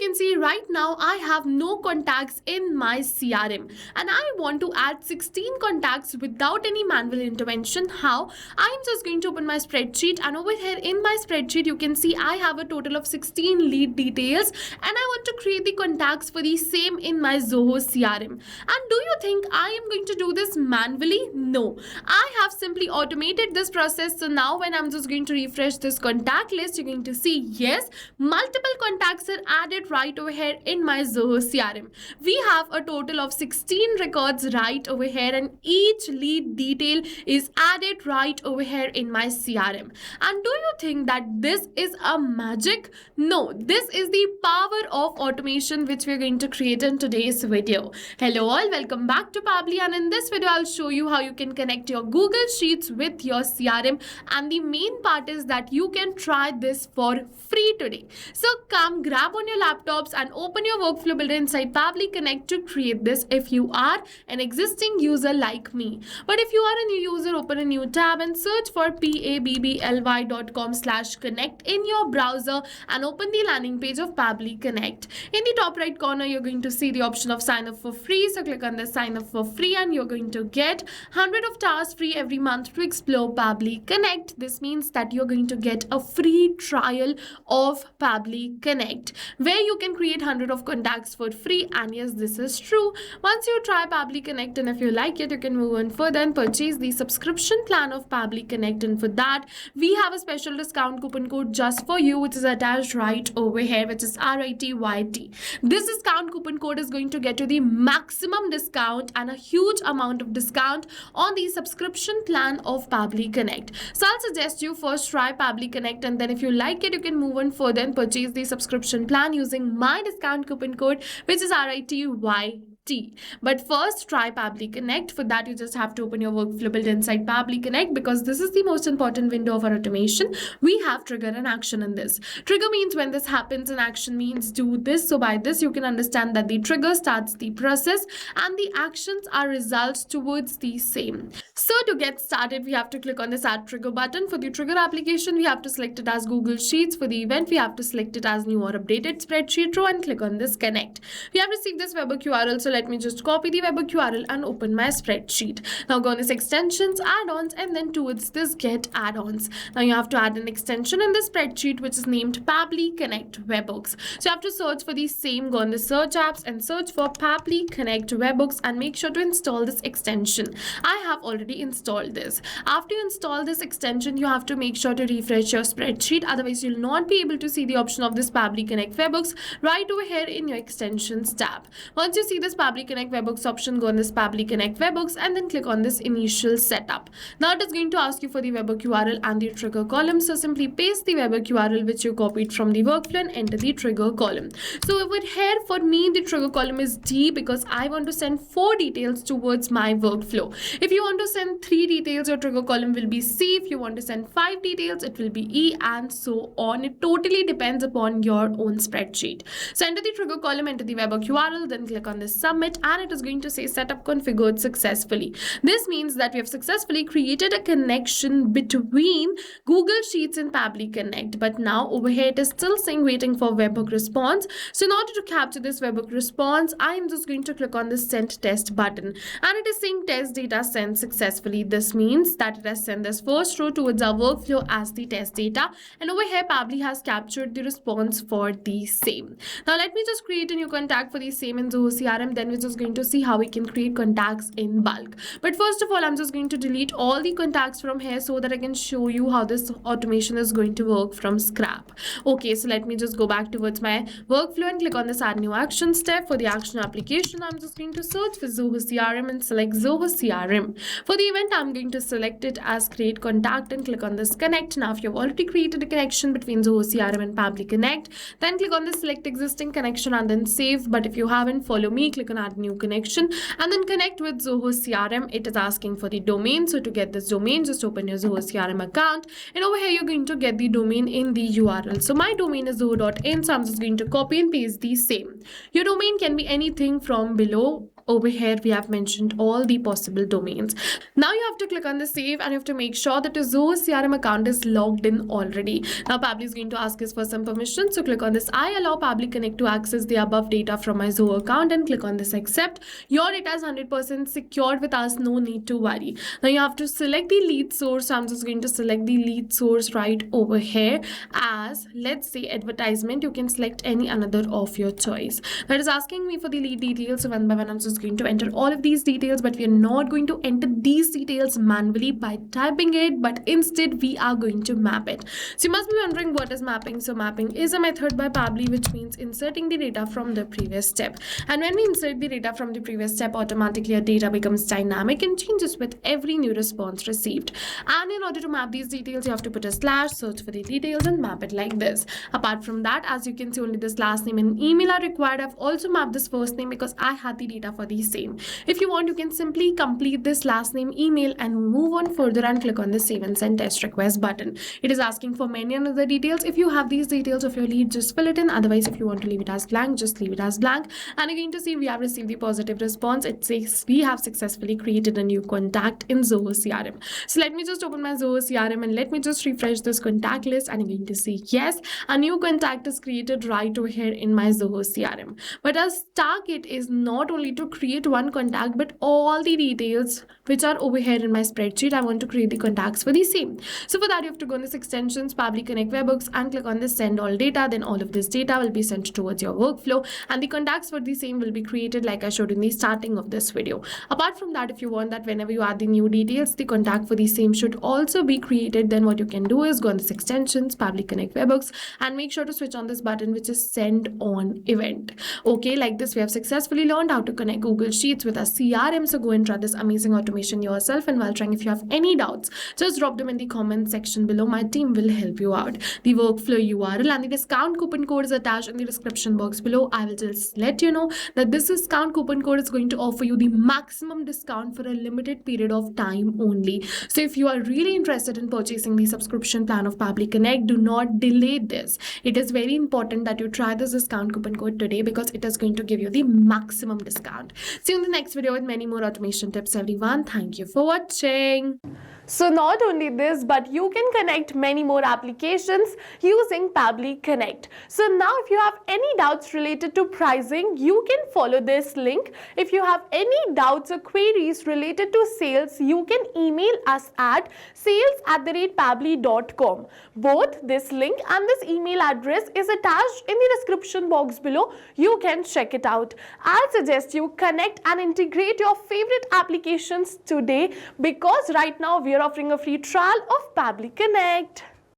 can see right now I have no contacts in my CRM and I want to add 16 contacts without any manual intervention. How? I'm just going to open my spreadsheet, and over here in my spreadsheet you can see I have a total of 16 lead details and I want to create the contacts for the same in my Zoho CRM. And do you think I am going to do this manually? No, I have simply automated this process. So now when I'm just going to refresh this contact list, you're going to see yes, multiple contacts are added right over here in my Zoho CRM. We have a total of 16 records right over here, and each lead detail is added right over here in my CRM. And do you think that this is a magic? No, this is the power of automation which we're going to create in today's video. Hello all, welcome back to Pabbly, and in this video I'll show you how you can connect your Google Sheets with your CRM, and the main part is that you can try this for free today. So come grab on your laptops and open your workflow builder inside Pabbly Connect to create this if you are an existing user like me. But if you are a new user, open a new tab and search for pabbly.com/connect in your browser and open the landing page of Pabbly Connect. In the top right corner you're going to see the option of sign up for free. So click on the sign up for free and you're going to get 100 of tasks free every month to explore Pabbly Connect. This means that you're going to get a free trial of Pabbly Connect where you can create 100 of contacts for free. And yes, this is true. Once you try Pabbly Connect and if you like it, you can move on further and purchase the subscription plan of Pabbly Connect. And for that, we have a special discount coupon code just for you, which is attached right over here, which is RITYT. This discount coupon code is going to get you the maximum discount and a huge amount of discount on the subscription plan of Pabbly Connect. So I'll suggest you first try Pabbly Connect, and then if you like it, you can move on further and purchase the subscription plan using my discount coupon code, which is RITYT. But first try Pabbly Connect. For that you just have to open your workflow builder inside Pabbly Connect, because this is the most important window of our automation. We have trigger and action in this. Trigger means when this happens and action means do this. So by this you can understand that the trigger starts the process and the actions are results towards the same. So to get started we have to click on this add trigger button. For the trigger application we have to select it as Google Sheets. For the event we have to select it as new or updated spreadsheet row and click on this connect. We have received this webhook URL, so let me just copy the webhook URL and open my spreadsheet. Now go on this extensions, add-ons, and then towards this get add-ons. Now you have to add an extension in the spreadsheet which is named Pabbly Connect Webhooks. So you have to search for the same, go on the search apps and search for Pabbly Connect Webhooks and make sure to install this extension. I have already installed this. After you install this extension, you have to make sure to refresh your spreadsheet, otherwise you'll not be able to see the option of this Pabbly Connect Webhooks right over here in your extensions tab. Once you see this Pabbly Connect Webhooks option, go on this Pabbly Connect Webhooks and then click on this initial setup. Now it is going to ask you for the webhook URL and the trigger column. So simply paste the webhook URL which you copied from the workflow and enter the trigger column. So over here for me the trigger column is D because I want to send 4 details towards my workflow. If you want to send 3 details, your trigger column will be C. If you want to send 5 details, it will be E, and so on. It totally depends upon your own spreadsheet. So enter the trigger column, enter the webhook URL, then click on this submit, and it is going to say setup configured successfully. This means that we have successfully created a connection between Google Sheets and Pabbly Connect. But now over here it is still saying waiting for webhook response. So in order to capture this webhook response, I am just going to click on the send test button, and it is saying test data sent successfully. This means that it has sent this first row towards our workflow as the test data, and over here Pabbly has captured the response for the same. Now let me just create a new contact for the same in Zoho CRM, then we're just going to see how we can create contacts in bulk. But first of all, I'm just going to delete all the contacts from here so that I can show you how this automation is going to work from scrap. Okay, so let me just go back towards my workflow and click on this add new action step. For the action application, I'm just going to search for Zoho CRM and select Zoho CRM. For the event, I'm going to select it as create contact and click on this connect. Now if you've already created a connection between Zoho CRM and Pabbly Connect, then click on this select existing connection and then save. But if you haven't, follow me, click on add new connection and then connect with Zoho CRM. It is asking for the domain. So to get this domain, just open your Zoho CRM account, and over here you're going to get the domain in the URL. So my domain is zoho.in, so I'm just going to copy and paste the same. Your domain can be anything from below Over here, we have mentioned all the possible domains. Now you have to click on the save and you have to make sure that your Zoho CRM account is logged in already. Now Pabbly is going to ask us for some permission. So click on this I allow Pabbly Connect to access the above data from my Zoho account and click on this accept. Your data is 100% secured with us. No need to worry. Now you have to select the lead source. So I'm just going to select the lead source right over here as, let's say, advertisement. You can select any another of your choice. That is asking me for the lead details. So one by one, I'm just going to enter all of these details, but we are not going to enter these details manually by typing it, but instead we are going to map it. So you must be wondering what is mapping. So mapping is a method by Pabbly which means inserting the data from the previous step. And when we insert the data from the previous step, automatically our data becomes dynamic and changes with every new response received. And in order to map these details, you have to put a slash, search for the details and map it like this. Apart from that, as you can see, only this last name and email are required. I've also mapped this first name because I had the data for the same. If you want, you can simply complete this last name, email and move on further and click on the save and send test request button. It is asking for many other details. If you have these details of your lead, just fill it in. Otherwise, if you want to leave it as blank, just leave it as blank. And you're going to see we have received the positive response. It says we have successfully created a new contact in Zoho CRM. So let me just open my Zoho CRM and let me just refresh this contact list, and you're going to see yes, a new contact is created right over here in my Zoho CRM. But our target is not only to create one contact, but all the details which are over here in my spreadsheet. I want to create the contacts for the same. So for that, you have to go on this extensions, Pabbly Connect Webhooks, and click on this send all data. Then all of this data will be sent towards your workflow, and the contacts for the same will be created like I showed in the starting of this video. Apart from that, if you want that whenever you add the new details, the contact for the same should also be created, then what you can do is go on this extensions, Pabbly Connect Webhooks, and make sure to switch on this button which is send on event. Okay, like this we have successfully learned how to connect Google Sheets with a CRM. So go and try this amazing automation yourself, and while trying, if you have any doubts, just drop them in the comment section below. My team will help you out. The workflow URL and the discount coupon code is attached in the description box below. I will just let you know that this discount coupon code is going to offer you the maximum discount for a limited period of time only. So if you are really interested in purchasing the subscription plan of Pabbly Connect, do not delay this. It is very important that you try this discount coupon code today because it is going to give you the maximum discount. See you in the next video with many more automation tips, everyone. Thank you for watching. So not only this, but you can connect many more applications using Pabbly Connect. So now if you have any doubts related to pricing, you can follow this link. If you have any doubts or queries related to sales, you can email us at sales@pabbly.com. Both this link and this email address is attached in the description box below. You can check it out. I suggest you connect and integrate your favorite applications today, because right now we are offering a free trial of Pabbly Connect.